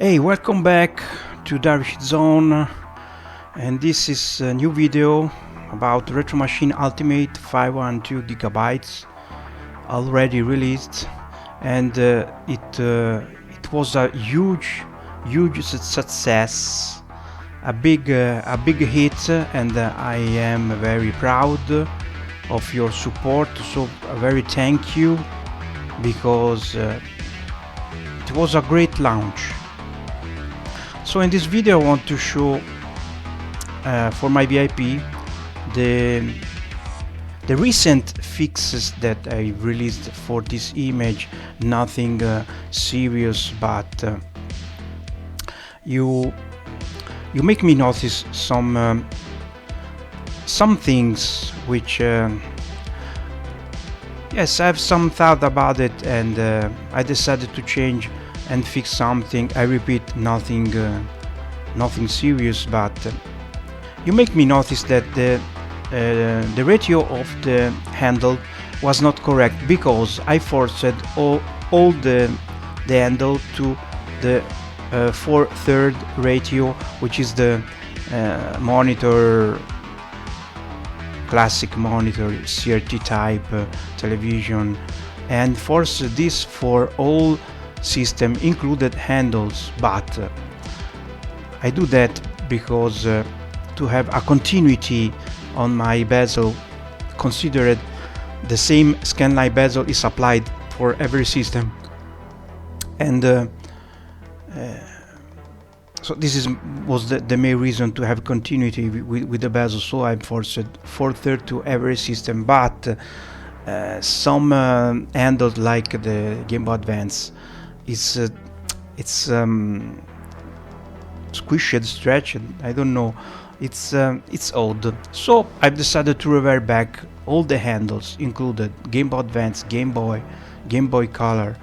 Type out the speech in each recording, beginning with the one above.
Hey, welcome back to Darish Zone, and this is a new video about Retro Machine Ultimate 512 gigabytes already released, and it was a huge success, a big hit, and I am very proud of your support. So a very thank you, because it was a great launch. So in this video I want to show for my VIP the recent fixes that I released for this image. Nothing serious, but you make me notice some things which yes, I have some thought about it, and I decided to change and fix something. I repeat, nothing serious, but you make me notice that the ratio of the handle was not correct, because I forced all the handle to the 4/3 ratio, which is the monitor, classic monitor, CRT type television, and force this for all system included handles. But I do that because to have a continuity on my bezel, considered the same scanline bezel is applied for every system, and so this was the main reason to have continuity with the bezel. So I forced 4/3 to every system, but some handles like the Game Boy Advance, it's squished, stretched, I don't know, it's odd. So I've decided to revert back all the handles included: Game Boy Advance, Game Boy Color,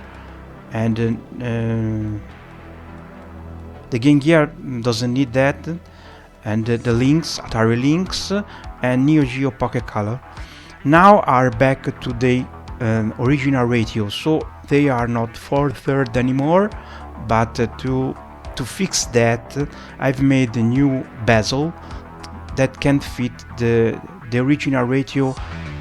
and the Game Gear doesn't need that, and the links, Atari links, and Neo Geo Pocket Color now are back to the original ratio. So they are not 4/3 anymore, but to fix that, I've made a new bezel that can fit the original ratio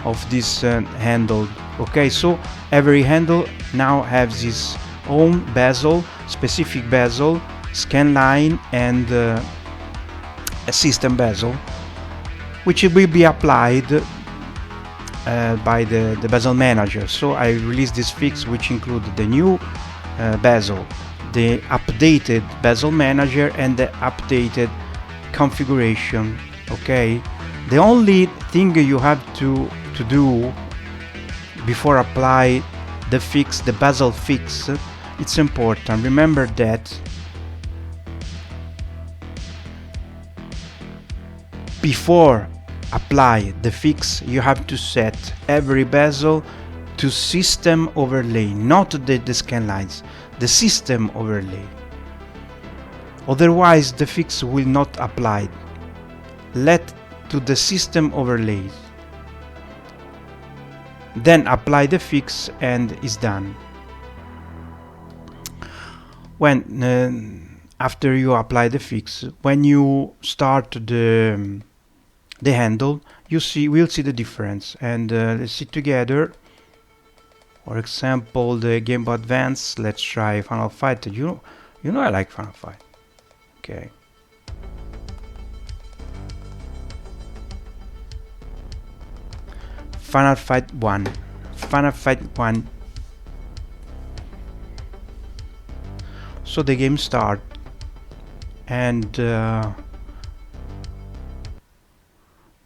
of this handle. Okay, so every handle now has its own bezel, specific bezel, scan line, and a system bezel, which will be applied by the bezel manager. So I released this fix, which included the new bezel, the updated bezel manager, and the updated configuration. Okay, the only thing you have to do before apply the fix, the bezel fix, it's important. Remember that before apply the fix, you have to set every bezel to system overlay, not the scan lines, the system overlay. Otherwise the fix will not apply. Let to the system overlays, then apply the fix, and it's done. When after you apply the fix, when you start the handle, we'll see the difference, and let's see together. For example, the Game Boy Advance, let's try Final Fight. You know I like Final Fight. Okay, Final Fight 1. So the game start, and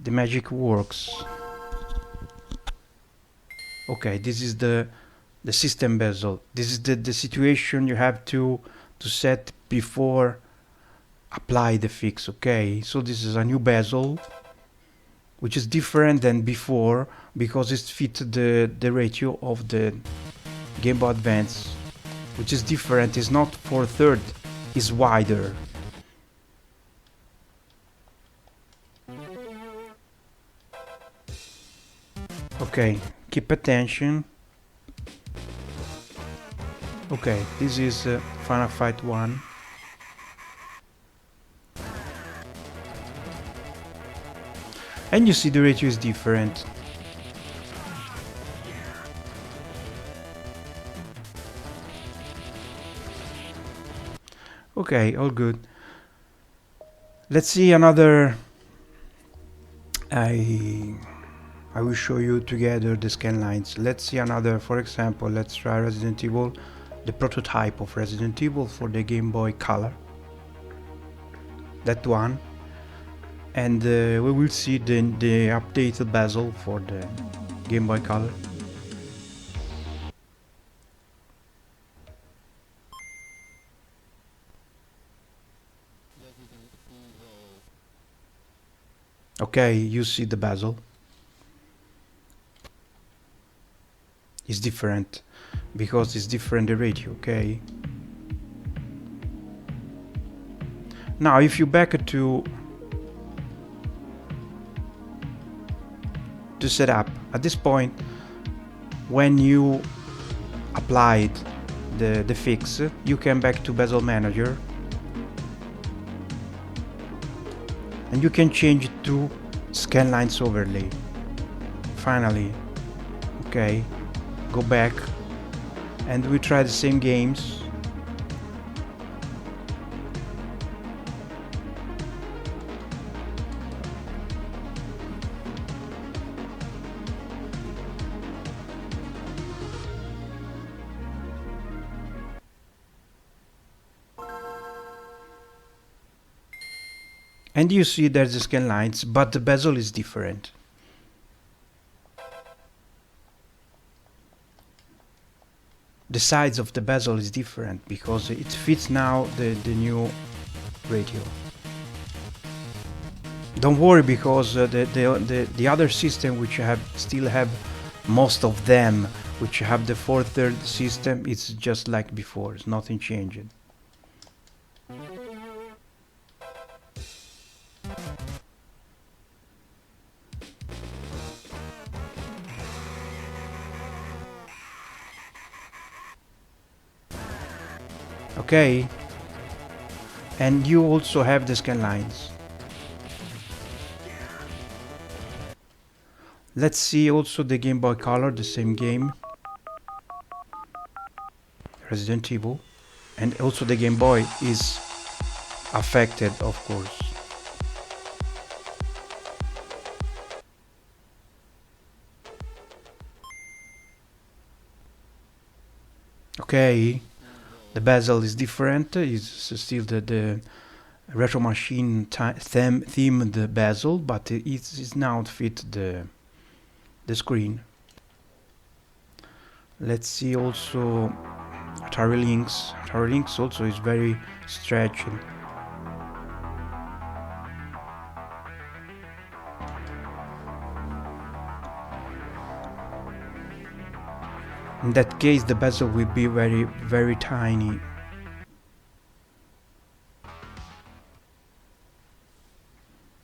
the magic works. Okay, this is the system bezel. This is the situation you have to set before apply the fix. Okay, so this is a new bezel, which is different than before because it fits the ratio of the Game Boy Advance, which is different. It's not 4/3, it's wider. Okay, keep attention. Okay, this is Final Fight 1. And you see the ratio is different. Okay, all good. Let's see another. I will show you together the scan lines. Let's see another, for example, let's try Resident Evil, the prototype of Resident Evil for the Game Boy Color. That one. And we will see the updated bezel for the Game Boy Color. Okay, you see the bezel. It's different because it's different the ratio, okay? Now if you back to setup, at this point when you applied the fix, you can back to bezel manager and you can change it to scan lines overlay. Finally, okay, go back and we try the same games. And you see there's the scan lines, but the bezel is different. The size of the bezel is different because it fits now the new radio. Don't worry, because the other system which still have most of them, which have the 4/3 system, it's just like before. It's nothing changed. Okay, and you also have the scan lines. Let's see also the Game Boy Color, the same game, Resident Evil, and also the Game Boy is affected, of course. Okay, the bezel is different. It's still the retro machine themed bezel, but it is now fit the screen. Let's see also Atari Lynx. Atari Lynx also is very stretchy. In that case, the bezel will be very, very tiny.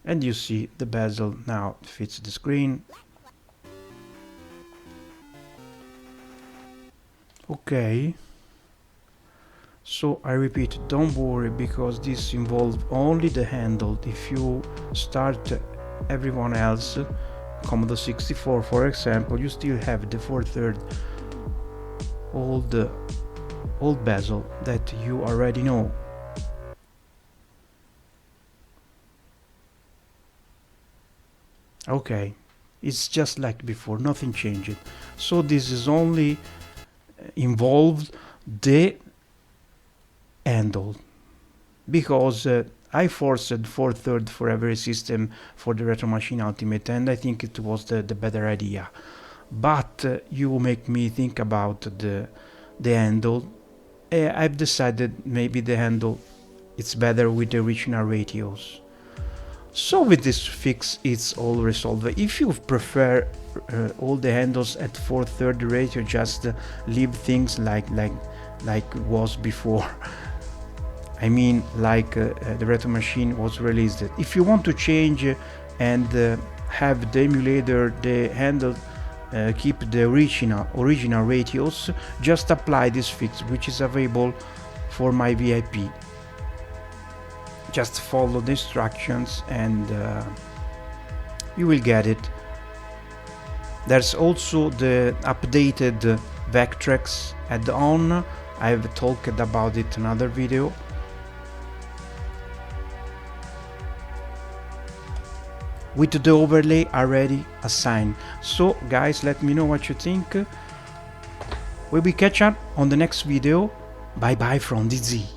And you see the bezel now fits the screen. Okay. So I repeat, don't worry, because this involves only the handle. If you start everyone else, Commodore 64 for example, you still have the 4/3 old bezel that you already know. Okay, it's just like before, nothing changed. So this is only involved the handle, because I forced 4/3 for every system for the Retro Machine Ultimate, and I think it was the better idea. But you make me think about the handle. I've decided maybe the handle it's better with the original ratios. So with this fix, it's all resolved. If you prefer all the handles at 4/3 ratio, just leave things like was before. I mean, like the Retro Machine was released. If you want to change and have the emulator, the handle keep the original ratios, just apply this fix, which is available for my VIP. Just follow the instructions and you will get it. There's also the updated Vectrex add-on. I've talked about it in another video. With the overlay already assigned. So guys, let me know what you think. We will catch up on the next video. Bye bye from DZ.